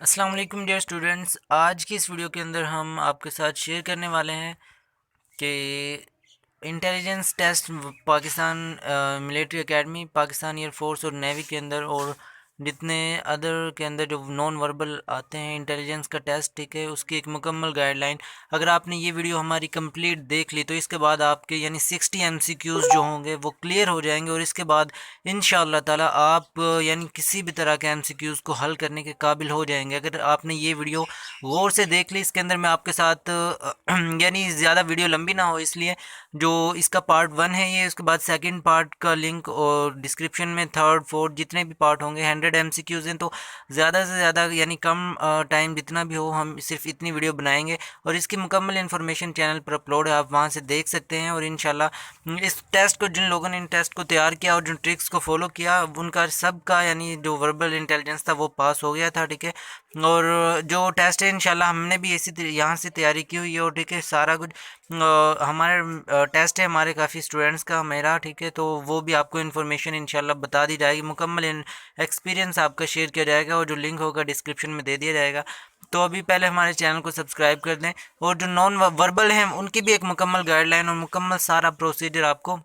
अस्सलाम वालेकुम dear students. आज की इस वीडियो के अंदर हम आपके साथ शेयर करने वाले हैं कि intelligence test Pakistan military academy, Pakistan air force और नेवी के अंदर और जितने अदर के अंदर जो नॉन वर्बल आते हैं इंटेलिजेंस का टेस्ट, ठीक है, उसकी एक मुकम्मल गाइडलाइन। अगर आपने ये वीडियो हमारी कंप्लीट देख ली तो इसके बाद आपके यानी 60 एमसीक्यूज़ जो होंगे वो क्लियर हो जाएंगे और इसके बाद इंशाअल्लाह ताला आप यानी किसी भी तरह के एमसीक्यूज़ को हल करने के काबिल हो जाएंगे। अगर आपने ये वीडियो गौर से देख ली, इसके अंदर मैं आपके साथ यानी ज़्यादा वीडियो लंबी ना हो इसलिए जो इसका पार्ट 1 है ये, उसके बाद सेकंड पार्ट का लिंक और डिस्क्रिप्शन में थर्ड फोर्थ जितने भी पार्ट होंगे 100 एमसीक्यूज़ हैं, तो ज़्यादा से ज़्यादा यानी कम टाइम जितना भी हो हम सिर्फ इतनी वीडियो बनाएंगे और इसकी मुकम्मल इन्फॉर्मेशन चैनल पर अपलोड है, आप वहाँ से देख सकते हैं। और इंशाल्लाह इस टेस्ट को जिन लोगों ने इन टेस्ट को तैयार किया और जिन ट्रिक्स को फॉलो किया उनका सबका यानी जो वर्बल इंटेलिजेंस था वो पास हो गया था, ठीक है। और जो टेस्ट है इंशाल्लाह हमने भी इसी यहाँ से तैयारी की हुई है और ठीक है सारा कुछ हमारे टेस्ट है हमारे काफ़ी स्टूडेंट्स का मेरा, ठीक है, तो वो भी आपको इन्फॉर्मेशन इंशाल्लाह बता दी जाएगी, मुकम्मल एक्सपीरियंस आपका शेयर किया जाएगा और जो लिंक होगा डिस्क्रिप्शन में दे दिया जाएगा। तो अभी पहले हमारे चैनल को सब्सक्राइब कर दें और जो नॉन वर्बल हैं उनकी भी एक मुकम्मल गाइडलाइन और मुकम्मल सारा प्रोसीजर आपको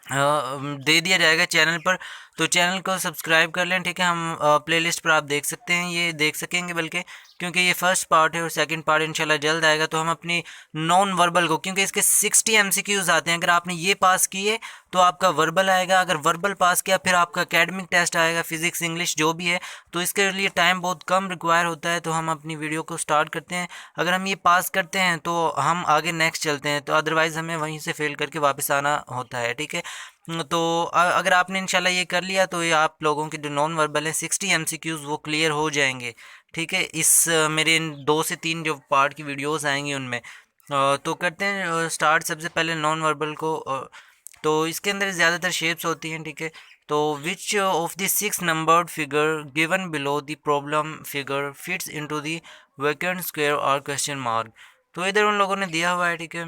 दे दिया जाएगा चैनल पर। तो चैनल को सब्सक्राइब कर लें, ठीक है। हम प्लेलिस्ट पर आप देख सकते हैं, ये देख सकेंगे बल्कि, क्योंकि ये फर्स्ट पार्ट है और सेकंड पार्ट इंशाल्लाह जल्द आएगा। तो हम अपनी नॉन वर्बल को, क्योंकि इसके 60 एमसीक्यूज़ आते हैं, अगर आपने ये पास किए तो आपका वर्बल आएगा, अगर वर्बल पास किया फिर आपका एकेडमिक टेस्ट आएगा, फिज़िक्स इंग्लिश जो भी है। तो इसके लिए टाइम बहुत कम रिक्वायर होता है, तो हम अपनी वीडियो को स्टार्ट करते हैं। अगर हम ये पास करते हैं तो हम आगे नेक्स्ट चलते हैं, तो अदरवाइज़ हमें वहीं से फेल करके वापस आना होता है, ठीक है। तो अगर आपने इंशाल्लाह ये कर लिया तो ये आप लोगों के जो नॉन वर्बल हैं 60 एमसीक्यूज़ वो क्लियर हो जाएंगे, ठीक है। इस मेरे इन 2 से 3 जो पार्ट की वीडियोस आएंगी उनमें तो करते हैं स्टार्ट। सबसे पहले नॉन वर्बल को तो इसके अंदर ज़्यादातर शेप्स होती हैं, ठीक है। तो which of the 6 numbered figure given below the problem figure fits into the vacant square और क्वेश्चन मार्क। तो इधर उन लोगों ने दिया हुआ है, ठीक है।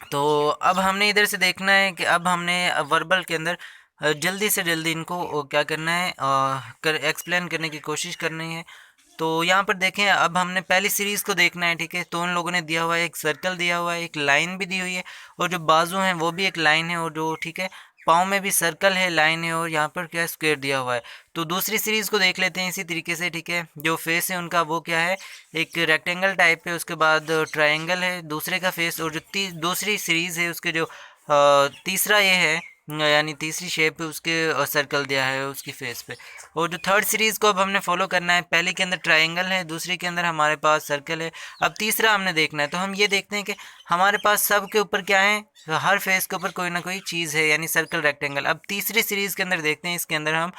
तो अब हमने इधर से देखना है कि अब हमने वर्बल के अंदर जल्दी से जल्दी इनको क्या करना है, एक्सप्लेन करने की कोशिश करनी है। तो यहाँ पर देखें, अब हमने पहली सीरीज़ को देखना है, ठीक है। तो उन लोगों ने दिया हुआ है, एक सर्कल दिया हुआ है, एक लाइन भी दी हुई है और जो बाजू हैं वो भी एक लाइन है और जो, ठीक है, पाँव में भी सर्कल है, लाइन है और यहाँ पर क्या स्क्वायर दिया हुआ है। तो दूसरी सीरीज़ को देख लेते हैं इसी तरीके से, ठीक है। जो फेस है उनका वो क्या है, एक रेक्टेंगल टाइप है, उसके बाद ट्रायंगल है दूसरे का फेस, और जो दूसरी सीरीज़ है उसके जो तीसरा ये है यानी तीसरी शेप है उसके सर्कल दिया है उसकी फेस पे। और जो थर्ड सीरीज़ को अब हमने फॉलो करना है, पहले के अंदर ट्रायंगल है, दूसरी के अंदर हमारे पास सर्कल है, अब तीसरा हमने देखना है। तो हम ये देखते हैं कि हमारे पास सब के ऊपर क्या है, हर फेस के ऊपर कोई ना कोई चीज़ है यानी सर्कल रेक्टेंगल। अब तीसरी सीरीज़ के अंदर देखते हैं इसके अंदर हम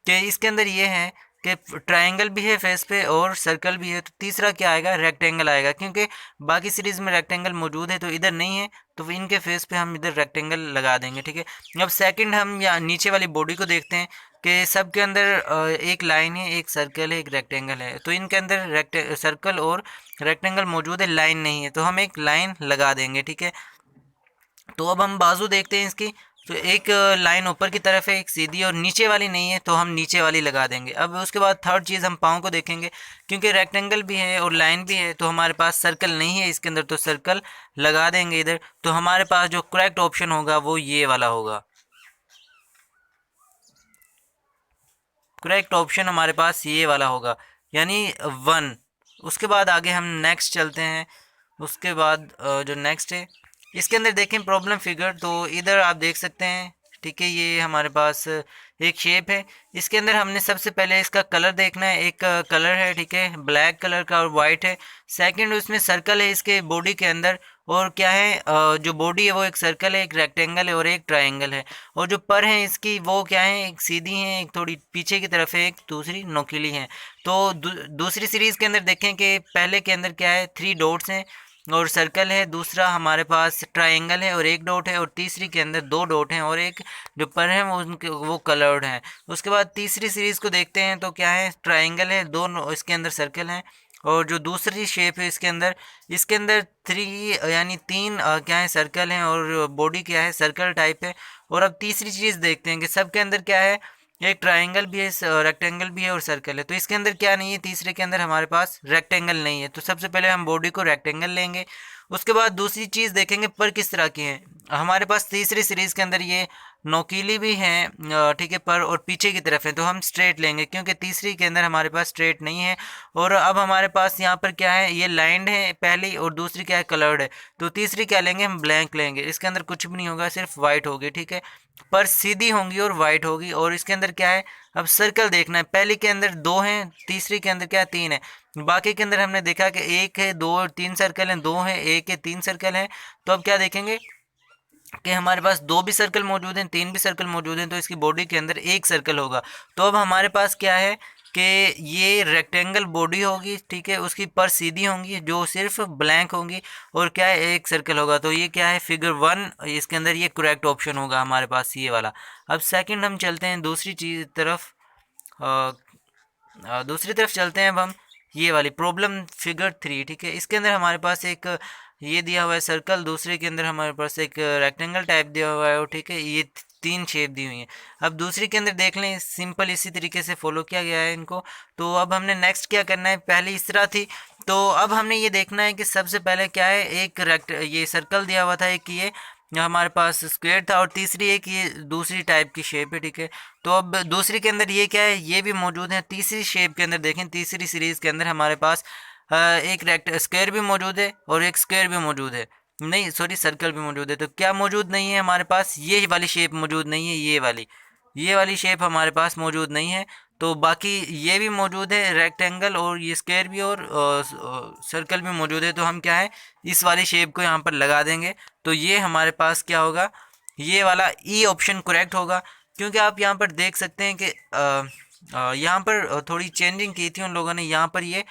कि इसके अंदर ये है कि ट्रायंगल भी है फेस पे और सर्कल भी है, तो तीसरा क्या आएगा, रेक्टेंगल आएगा, क्योंकि बाकी सीरीज़ में रेक्टेंगल मौजूद है तो इधर नहीं है, तो इनके फेस पे हम इधर रेक्टेंगल लगा देंगे, ठीक है। अब सेकंड हम या नीचे वाली बॉडी को देखते हैं कि सब के अंदर एक लाइन है, एक सर्कल है, एक रेक्टेंगल है, तो इनके अंदर सर्कल और रेक्टेंगल मौजूद है, लाइन नहीं है, तो हम एक लाइन लगा देंगे, ठीक है। तो अब हम बाजू देखते हैं इसकी, तो एक लाइन ऊपर की तरफ है, एक सीधी, और नीचे वाली नहीं है तो हम नीचे वाली लगा देंगे। अब उसके बाद थर्ड चीज़ हम पाँव को देखेंगे, क्योंकि रेक्टेंगल भी है और लाइन भी है तो हमारे पास सर्कल नहीं है इसके अंदर, तो सर्कल लगा देंगे इधर। तो हमारे पास जो करेक्ट ऑप्शन होगा वो ये वाला होगा, करेक्ट ऑप्शन हमारे पास ये वाला होगा यानी 1। उसके बाद आगे हम नेक्स्ट चलते हैं। उसके बाद जो नेक्स्ट है इसके अंदर देखें प्रॉब्लम फिगर, तो इधर आप देख सकते हैं, ठीक है। ये हमारे पास एक शेप है, इसके अंदर हमने सबसे पहले इसका कलर देखना है। एक कलर है, ठीक है, ब्लैक कलर का और वाइट है। सेकंड उसमें सर्कल है इसके बॉडी के अंदर, और क्या है जो बॉडी है वो एक सर्कल है, एक रेक्टेंगल है और एक ट्रायंगल है। और जो पर है इसकी वो क्या है, एक सीधी है, एक थोड़ी पीछे की तरफ है, एक दूसरी नोकीली है। तो दूसरी सीरीज़ के अंदर देखें कि पहले के अंदर क्या है, 3 डॉट्स हैं और सर्कल है, दूसरा हमारे पास ट्रायंगल है और एक डॉट है, और तीसरी के अंदर 2 डॉट हैं और एक जो पर है वो उनके वो कलर्ड हैं। उसके बाद तीसरी सीरीज़ को देखते हैं तो क्या है, ट्रायंगल है, 2 इसके अंदर सर्कल हैं, और जो दूसरी शेप है इसके अंदर 3 यानी 3 क्या है, सर्कल हैं और बॉडी क्या है, सर्कल टाइप है। और अब तीसरी चीज़ देखते हैं कि सब के अंदर क्या है, एक ट्राइंगल भी है, रेक्टेंगल भी है और सर्कल है। तो इसके अंदर क्या नहीं है, तीसरे के अंदर हमारे पास रेक्टेंगल नहीं है। तो सबसे पहले हम बॉडी को रेक्टेंगल लेंगे, उसके बाद दूसरी चीज़ देखेंगे पर किस तरह की है। हमारे पास तीसरी सीरीज़ के अंदर ये नोकीली भी हैं, ठीक है, पर और पीछे की तरफ है, तो हम स्ट्रेट लेंगे क्योंकि तीसरी के अंदर हमारे पास स्ट्रेट नहीं है। और अब हमारे पास यहाँ पर क्या है, ये लाइंड है पहली और दूसरी क्या है, कलर्ड है। तो तीसरी क्या लेंगे, हम ब्लैंक लेंगे। इसके अंदर कुछ भी नहीं होगा, सिर्फ वाइट होगी, ठीक है, पर सीधी होंगी और वाइट होगी। और इसके अंदर क्या है, अब सर्कल देखना है। पहली के अंदर 2 हैं, तीसरी के अंदर क्या है, 3 है। बाकी के अंदर हमने देखा कि 1 है, 2 और 3 सर्कल हैं, 2 है, 1 है, 3 सर्कल हैं। तो अब क्या देखेंगे कि हमारे पास 2 भी सर्कल मौजूद हैं, 3 भी सर्कल मौजूद हैं, तो इसकी बॉडी के अंदर 1 सर्कल होगा। तो अब हमारे पास क्या है कि ये रेक्टेंगल बॉडी होगी, ठीक है, उसकी पर सीधी होंगी जो सिर्फ ब्लैंक होंगी, और क्या है, 1 सर्कल होगा। तो ये क्या है, फिगर 1, इसके अंदर ये करेक्ट ऑप्शन होगा हमारे पास, ये वाला। अब सेकंड हम चलते हैं दूसरी चीज़ तरफ, दूसरी तरफ चलते हैं अब हम, ये वाली प्रॉब्लम फिगर 3, ठीक है। इसके अंदर हमारे पास एक ये दिया हुआ है सर्कल, दूसरे के अंदर हमारे पास एक रेक्टेंगल टाइप दिया हुआ है, ठीक है, ये 3 शेप दी हुई हैं। अब दूसरी के अंदर देख लें, सिंपल इसी तरीके से फॉलो किया गया है इनको। तो अब हमने नेक्स्ट क्या करना है, पहले इस तरह थी, तो अब हमने ये देखना है कि सबसे पहले क्या है, एक ये सर्कल दिया हुआ था, एक ये हमारे पास स्क्वायर था, और तीसरी एक ये दूसरी टाइप की शेप है, ठीक है। तो अब दूसरी के अंदर ये क्या है, ये भी मौजूद है। तीसरी शेप के अंदर देखें, तीसरी सीरीज़ के अंदर हमारे पास एक स्क्वायर भी मौजूद है और एक स्क्वायर भी मौजूद है, नहीं सॉरी, सर्कल भी मौजूद है। तो क्या मौजूद नहीं है हमारे पास, ये वाली शेप मौजूद नहीं है, ये वाली शेप हमारे पास मौजूद नहीं है। तो बाकी ये भी मौजूद है, रेक्टेंगल और ये स्क्वायर भी और सर्कल भी मौजूद है। तो हम क्या है, इस वाली शेप को यहाँ पर लगा देंगे। तो ये हमारे पास क्या होगा, ये वाला ई ऑप्शन करेक्ट होगा। क्योंकि आप यहाँ पर देख सकते हैं कि यहाँ पर थोड़ी चेंजिंग की थी उन लोगों ने, यहाँ पर ये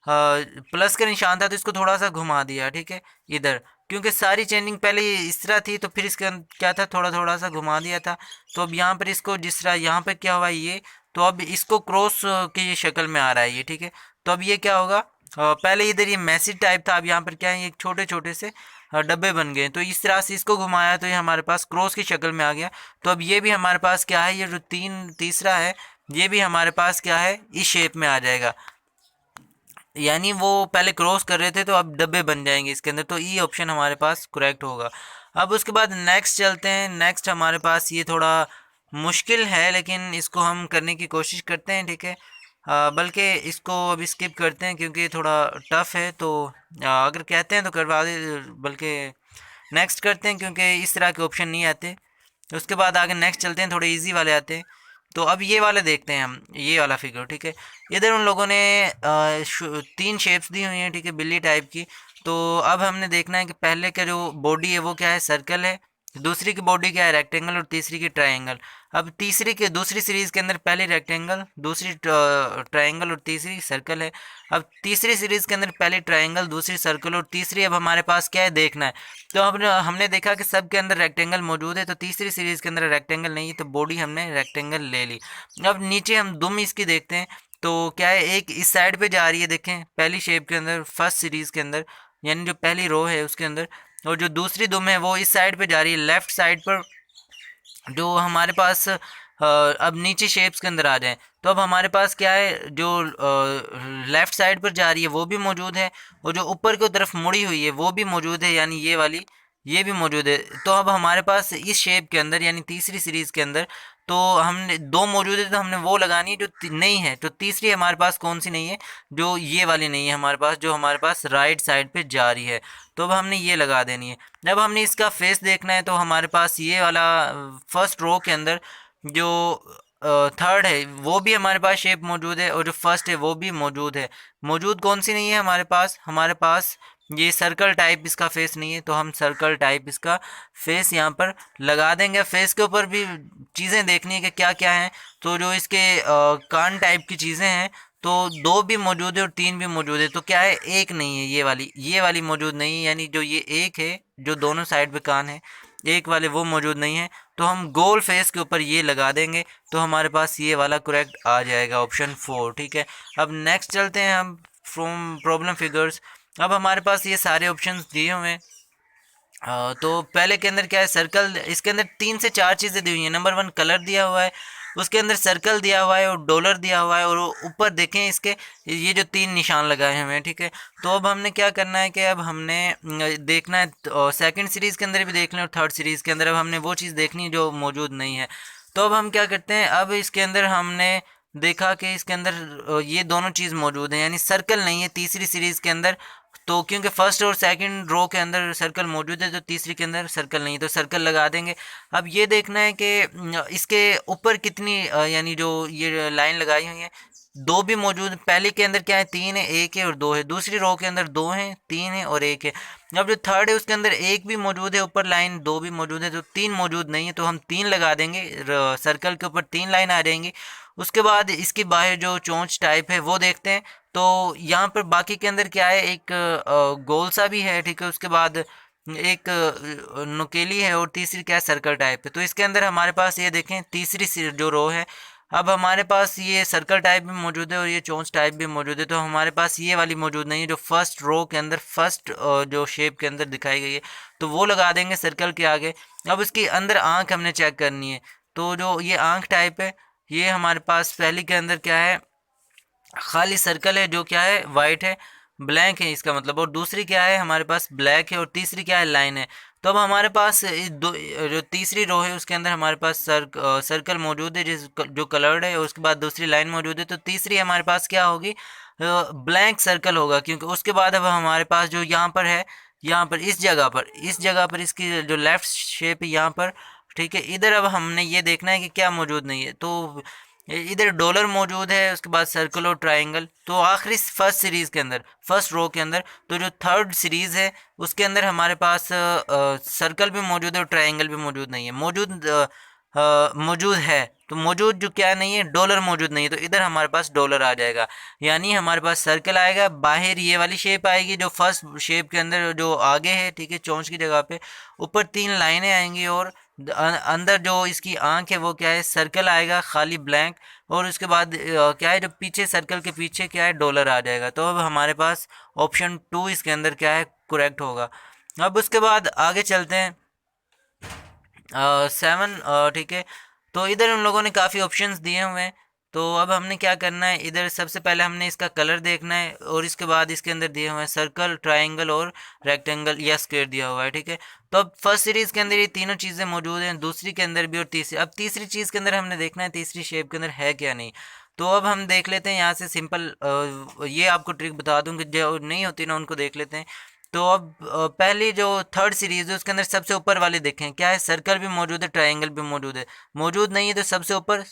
प्लस का निशान था तो इसको थोड़ा सा घुमा दिया, ठीक है, इधर, क्योंकि सारी चेंजिंग पहले इस तरह थी, तो फिर इसके क्या था, थोड़ा थोड़ा सा घुमा दिया था। तो अब यहाँ पर इसको जिस तरह यहाँ पर क्या हुआ ये, तो अब इसको क्रॉस की शक्ल में आ रहा है ये, ठीक है। तो अब ये क्या होगा, पहले इधर ये मैसेज टाइप था, अब यहाँ पर क्या है, ये छोटे छोटे से डब्बे बन गए। तो इस तरह से इसको घुमाया तो ये हमारे पास क्रॉस की शक्ल में आ गया। तो अब ये भी हमारे पास क्या है, ये जो तीसरा है, ये भी हमारे पास क्या है, इस शेप में आ जाएगा। यानी वो पहले क्रॉस कर रहे थे तो अब डब्बे बन जाएंगे इसके अंदर। तो ई ऑप्शन हमारे पास करेक्ट होगा। अब उसके बाद नेक्स्ट चलते हैं। नेक्स्ट हमारे पास ये थोड़ा मुश्किल है, लेकिन इसको हम करने की कोशिश करते हैं, ठीक है। बल्कि इसको अभी स्किप करते हैं क्योंकि थोड़ा टफ है। तो अगर कहते हैं तो करवा दे, बल्कि नेक्स्ट करते हैं क्योंकि इस तरह के ऑप्शन नहीं आते। उसके बाद आगे नेक्स्ट चलते हैं, थोड़े इजी वाले आते हैं। तो अब ये वाले देखते हैं हम, ये वाला फिगर, ठीक है। इधर उन लोगों ने 3 शेप्स दी हुई हैं, ठीक है, बिल्ली टाइप की। तो अब हमने देखना है कि पहले का जो बॉडी है वो क्या है, सर्कल है, दूसरी की बॉडी क्या है, रेक्टेंगल, और तीसरी की ट्रायंगल। अब दूसरी सीरीज़ के अंदर पहली रेक्टेंगल, दूसरी ट्रायंगल और तीसरी सर्कल है। अब तीसरी सीरीज़ के अंदर पहली ट्रायंगल, दूसरी सर्कल और तीसरी अब हमारे पास क्या है, देखना है। तो हमने देखा कि सब के अंदर रेक्टेंगल मौजूद है, तो तीसरी सीरीज़ के अंदर रेक्टेंगल नहीं है, तो बॉडी हमने रेक्टेंगल ले ली। अब नीचे हम दुम इसकी देखते हैं। तो क्या है, एक इस साइड पे जा रही है, देखें, पहली शेप के अंदर, फर्स्ट सीरीज़ के अंदर, यानी जो पहली रो है उसके अंदर, और जो दूसरी दुम है वो इस साइड पे जा रही है, लेफ़्ट साइड पर। जो हमारे पास अब नीचे शेप्स के अंदर आ जाएं, तो अब हमारे पास क्या है, जो लेफ़्ट साइड पर जा रही है वो भी मौजूद है, और जो ऊपर की तरफ मुड़ी हुई है वो भी मौजूद है, यानी ये वाली, ये भी मौजूद है। तो अब हमारे पास इस शेप के अंदर, यानी तीसरी सीरीज़ के अंदर, तो हमने 2 मौजूद है, तो हमने वो लगानी है जो नहीं है। तो तीसरी हमारे पास कौन सी नहीं है, जो ये वाली नहीं है हमारे पास, जो हमारे पास राइट साइड पे जा रही है। तो अब हमने ये लगा देनी है। जब हमने इसका फेस देखना है, तो हमारे पास ये वाला फर्स्ट रो के अंदर जो थर्ड है वो भी हमारे पास शेप मौजूद है, और जो फर्स्ट है वो भी मौजूद है। मौजूद कौन सी नहीं है हमारे पास ये सर्कल टाइप इसका फेस नहीं है, तो हम सर्कल टाइप इसका फेस यहाँ पर लगा देंगे। फेस के ऊपर भी चीज़ें देखनी है कि क्या क्या है। तो जो इसके कान टाइप की चीज़ें हैं, तो 2 भी मौजूद है और 3 भी मौजूद है। तो क्या है, एक नहीं है, ये वाली मौजूद नहीं है, यानी जो ये एक है, जो दोनों साइड पे कान है, एक वाले वो मौजूद नहीं है। तो हम गोल फेस के ऊपर ये लगा देंगे, तो हमारे पास ये वाला करेक्ट आ जाएगा, ऑप्शन 4, ठीक है। अब नेक्स्ट चलते हैं हम, फ्रॉम प्रॉब्लम फिगर्स। अब हमारे पास ये सारे ऑप्शंस दिए हुए हैं। तो पहले के अंदर क्या है, सर्कल, इसके अंदर 3 से 4 चीज़ें दी हुई हैं। नंबर 1 कलर दिया हुआ है, उसके अंदर सर्कल दिया हुआ है और डॉलर दिया हुआ है, और ऊपर देखें इसके ये जो 3 निशान लगाए हुए हैं, ठीक है। तो अब हमने क्या करना है कि अब हमने देखना है, सेकंड सीरीज़ के अंदर भी देख लें और थर्ड सीरीज़ के अंदर अब हमने वो चीज़ देखनी है जो मौजूद नहीं है। तो अब हम क्या करते हैं, अब इसके अंदर हमने देखा कि इसके अंदर ये दोनों चीज़ मौजूद है, यानी सर्कल नहीं है तीसरी सीरीज़ के अंदर। तो क्योंकि फर्स्ट और सेकंड रो के अंदर सर्कल मौजूद है, तो तीसरी के अंदर सर्कल नहीं है, तो सर्कल लगा देंगे। अब ये देखना है कि इसके ऊपर कितनी यानी जो ये लाइन लगाई हुई है, दो भी मौजूद, पहले के अंदर क्या है, 3 है, 1 है और 2 है। दूसरी रो के अंदर 2 है, 3 है और 1 है। अब जो थर्ड है उसके अंदर 1 भी मौजूद है ऊपर लाइन, 2 भी मौजूद है, तो 3 मौजूद नहीं है, तो हम 3 लगा देंगे। सर्कल के ऊपर 3 लाइन आ जाएंगी। उसके बाद इसकी बाहर जो चोंच टाइप है वो देखते हैं। तो यहाँ पर बाकी के अंदर क्या है, एक गोल सा भी है, ठीक है। उसके बाद एक नुकेली है और तीसरी क्या है, सर्कल टाइप है। तो इसके अंदर हमारे पास ये देखें तीसरी जो रो है, अब हमारे पास ये सर्कल टाइप भी मौजूद है और ये चोंच टाइप भी मौजूद है। तो हमारे पास ये वाली मौजूद नहीं है जो फर्स्ट रो के अंदर, फर्स्ट जो शेप के अंदर दिखाई गई है, तो वो लगा देंगे सर्कल के आगे। अब इसके अंदर आंख हमने चेक करनी है। तो जो ये आंख टाइप है, ये हमारे पास पहली के अंदर क्या है, खाली सर्कल है जो क्या है, वाइट है, ब्लैंक है इसका मतलब। और दूसरी क्या है, हमारे पास ब्लैक है, और तीसरी क्या है, लाइन है। तो अब हमारे पास जो तीसरी रो है उसके अंदर हमारे पास सर्कल मौजूद है जो कलर्ड है, और उसके बाद दूसरी लाइन मौजूद है। तो तीसरी हमारे पास क्या होगी, ब्लैंक सर्कल होगा, क्योंकि उसके बाद अब हमारे पास जो यहाँ पर है, यहाँ पर इस जगह पर इसकी जो लेफ्ट शेप है यहाँ पर, ठीक है। इधर अब हमने ये देखना है कि क्या मौजूद नहीं है। तो इधर डॉलर मौजूद है, उसके बाद सर्कल और ट्रायंगल। तो आखिरी फर्स्ट सीरीज़ के अंदर, फर्स्ट रो के अंदर, तो जो थर्ड सीरीज़ है उसके अंदर हमारे पास सर्कल भी मौजूद है और ट्रायंगल भी मौजूद नहीं है, मौजूद है। तो मौजूद जो क्या नहीं है, डॉलर मौजूद नहीं है, तो इधर हमारे पास डॉलर आ जाएगा। यानी हमारे पास सर्कल आएगा, बाहर ये वाली शेप आएगी जो फर्स्ट शेप के अंदर जो आगे है, ठीक है, चोंच की जगह पे। ऊपर 3 लाइनें आएंगी, और अंदर जो इसकी आंख है वो क्या है, सर्कल आएगा खाली ब्लैंक। और उसके बाद क्या है, जो पीछे सर्कल के पीछे क्या है, डॉलर आ जाएगा। तो अब हमारे पास ऑप्शन 2 इसके अंदर क्या है, करेक्ट होगा। अब उसके बाद आगे चलते हैं 7, ठीक है। तो इधर उन लोगों ने काफ़ी ऑप्शंस दिए हुए हैं। तो अब हमने क्या करना है, इधर सबसे पहले हमने इसका कलर देखना है, और इसके बाद इसके अंदर दिए हुए हैं सर्कल, ट्रायंगल और रेक्टेंगल या स्क्वायर दिया हुआ है, ठीक है। तो अब फर्स्ट सीरीज़ के अंदर ये तीनों चीज़ें मौजूद हैं, दूसरी के अंदर भी और तीसरी। अब तीसरी चीज़ के अंदर हमने देखना है तीसरी शेप के अंदर है क्या नहीं। तो अब हम देख लेते हैं यहाँ से सिंपल, ये आपको ट्रिक बता दूँ कि जो नहीं होती ना उनको देख लेते हैं। तो अब पहली जो थर्ड सीरीज है उसके अंदर सबसे ऊपर वाले देखें क्या है, सर्कल भी मौजूद है, ट्रायंगल भी मौजूद है। मौजूद नहीं है तो सबसे ऊपर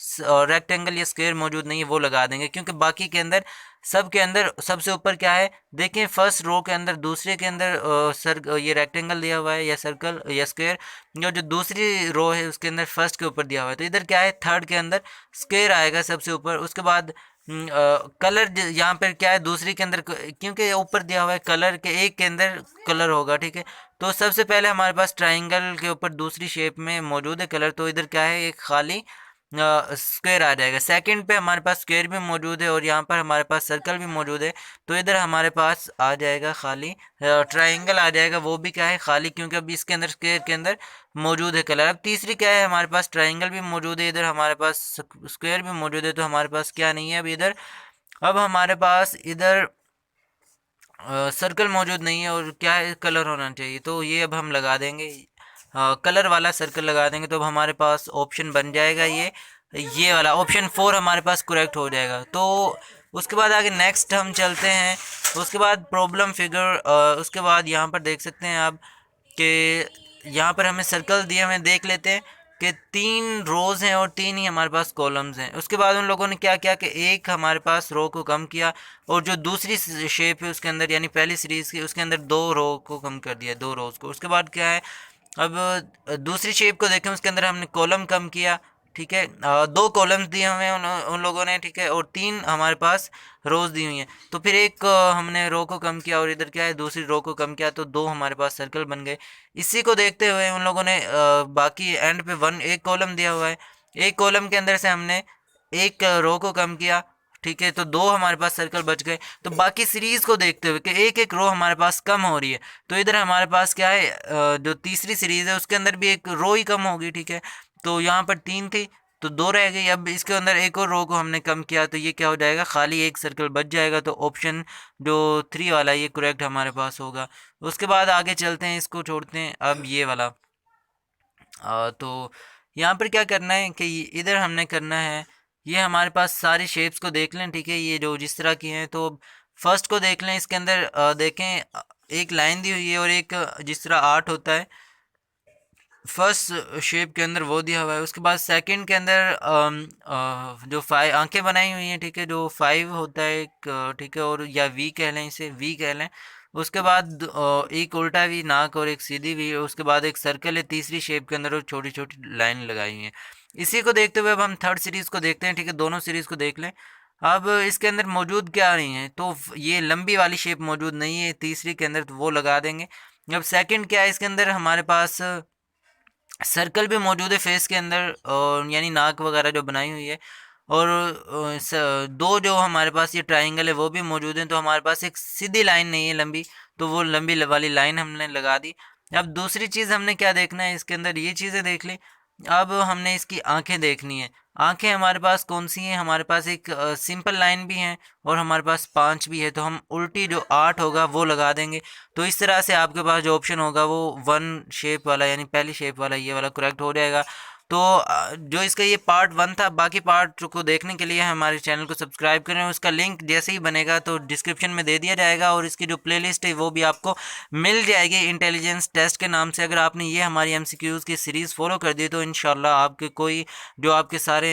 रेक्टेंगल या स्क्वायर मौजूद नहीं है, वो लगा देंगे, क्योंकि बाकी के अंदर, सब के अंदर सबसे ऊपर क्या है, देखें फर्स्ट रो के अंदर, दूसरे के अंदर ये रेक्टेंगल दिया हुआ है या सर्कल या स्क्वायर। जो दूसरी रो है उसके अंदर फर्स्ट के ऊपर दिया हुआ है, तो इधर क्या है, थर्ड के अंदर स्क्वायर आएगा सबसे ऊपर। उसके बाद कलर यहाँ पर क्या है, दूसरी के अंदर, क्योंकि ऊपर दिया हुआ है कलर के, एक के अंदर कलर होगा, ठीक है। तो सबसे पहले हमारे पास ट्रायंगल के ऊपर दूसरी शेप में मौजूद है कलर, तो इधर क्या है, एक खाली स्क्वायर आ जाएगा। सेकंड पे हमारे पास स्क्वायर भी मौजूद है और यहाँ पर हमारे पास सर्कल भी मौजूद है, तो इधर हमारे पास आ जाएगा खाली ट्रायंगल आ जाएगा, वो भी क्या है, खाली, क्योंकि अभी इसके अंदर स्क्वायर के अंदर मौजूद है कलर। अब तीसरी क्या है, हमारे पास ट्रायंगल भी मौजूद है, इधर हमारे पास स्क्वायर भी मौजूद है, तो हमारे पास क्या नहीं है अब इधर। अब हमारे पास इधर सर्कल मौजूद नहीं है, और क्या है, कलर होना चाहिए, तो ये अब हम लगा देंगे, कलर वाला सर्कल लगा देंगे। तो अब हमारे पास ऑप्शन बन जाएगा ये वाला ऑप्शन 4 हमारे पास करेक्ट हो जाएगा। तो उसके बाद आगे नेक्स्ट हम चलते हैं। उसके बाद प्रॉब्लम फिगर, उसके बाद यहाँ पर देख सकते हैं आप कि यहाँ पर हमें सर्कल दिए हुए देख लेते हैं कि 3 रोज़ हैं और 3 ही हमारे पास कॉलम्स हैं। उसके बाद उन लोगों ने क्या किया कि एक हमारे पास रो को कम किया, और जो दूसरी शेप है उसके अंदर, यानी पहली सीरीज़ की, उसके अंदर 2 रो को कम कर दिया, 2 रोज़ को। उसके बाद क्या है, अब दूसरी शेप को देखें, उसके अंदर हमने कॉलम कम किया, ठीक है। 2 कॉलम्स दिए हुए हैं उन लोगों ने, ठीक है, और 3 हमारे पास रोज दी हुई हैं। तो फिर एक हमने रो को कम किया, और इधर क्या है, दूसरी रो को कम किया, तो 2 हमारे पास सर्कल बन गए। इसी को देखते हुए उन लोगों ने बाकी एंड पे एक कॉलम दिया हुआ है, एक कॉलम के अंदर से हमने एक रो को कम किया, ठीक है, तो 2 हमारे पास सर्कल बच गए। तो बाकी सीरीज को देखते हुए कि एक एक रो हमारे पास कम हो रही है, तो इधर हमारे पास क्या है, जो तीसरी सीरीज है उसके अंदर भी एक रो ही कम होगी, ठीक है। तो यहाँ पर 3 थी, तो 2 रह गई। अब इसके अंदर एक और रो को हमने कम किया तो ये क्या हो जाएगा, खाली एक सर्कल बच जाएगा। तो ऑप्शन जो 3 वाला ये करेक्ट हमारे पास होगा। उसके बाद आगे चलते हैं, इसको छोड़ते हैं अब ये वाला। तो यहाँ पर क्या करना है कि इधर हमने करना है, ये हमारे पास सारी शेप्स को देख लें, ठीक है, ये जो जिस तरह की हैं। तो फर्स्ट को देख लें, इसके अंदर देखें एक लाइन दी हुई है और एक जिस तरह आर्ट होता है फर्स्ट शेप के अंदर वो दिया हुआ है। उसके बाद सेकंड के अंदर जो 5 आंखें बनाई हुई हैं, ठीक है, जो 5 होता है एक, ठीक है, और या वी कह लें, इसे वी कह लें। उसके बाद एक उल्टा वी नाक और एक सीधी वी, उसके बाद एक सर्कल है तीसरी शेप के अंदर और छोटी छोटी लाइन लगाई हुई हैं। इसी को देखते हुए अब हम थर्ड सीरीज़ को देखते हैं, ठीक है, दोनों सीरीज़ को देख लें। अब इसके अंदर मौजूद क्या नहीं है, तो ये लंबी वाली शेप मौजूद नहीं है तीसरी के अंदर, तो वो लगा देंगे। अब सेकंड क्या है, इसके अंदर हमारे पास सर्कल भी मौजूद है फेस के अंदर, और यानी नाक वगैरह जो बनाई हुई है, और दो जो हमारे पास ये ट्रायंगल है वो भी मौजूद हैं। तो हमारे पास एक सीधी लाइन नहीं है लंबी, तो वो लंबी वाली लाइन हमने लगा दी। अब दूसरी चीज़ हमने क्या देखना है, इसके अंदर ये चीज़ें देख ली। अब हमने इसकी आंखें देखनी है। आंखें हमारे पास कौन सी हैं, हमारे पास एक सिंपल लाइन भी है और हमारे पास 5 भी है। तो हम उल्टी जो 8 होगा वो लगा देंगे। तो इस तरह से आपके पास जो ऑप्शन होगा वो 1 शेप वाला यानी पहली शेप वाला ये वाला करेक्ट हो जाएगा। तो जो इसका ये पार्ट 1 था, बाकी पार्ट को देखने के लिए हमारे चैनल को सब्सक्राइब करें। उसका लिंक जैसे ही बनेगा तो डिस्क्रिप्शन में दे दिया जाएगा, और इसकी जो प्लेलिस्ट है वो भी आपको मिल जाएगी इंटेलिजेंस टेस्ट के नाम से। अगर आपने ये हमारी एमसीक्यूज़ की सीरीज़ फॉलो कर दी तो इंशाल्लाह आपके कोई जो आपके सारे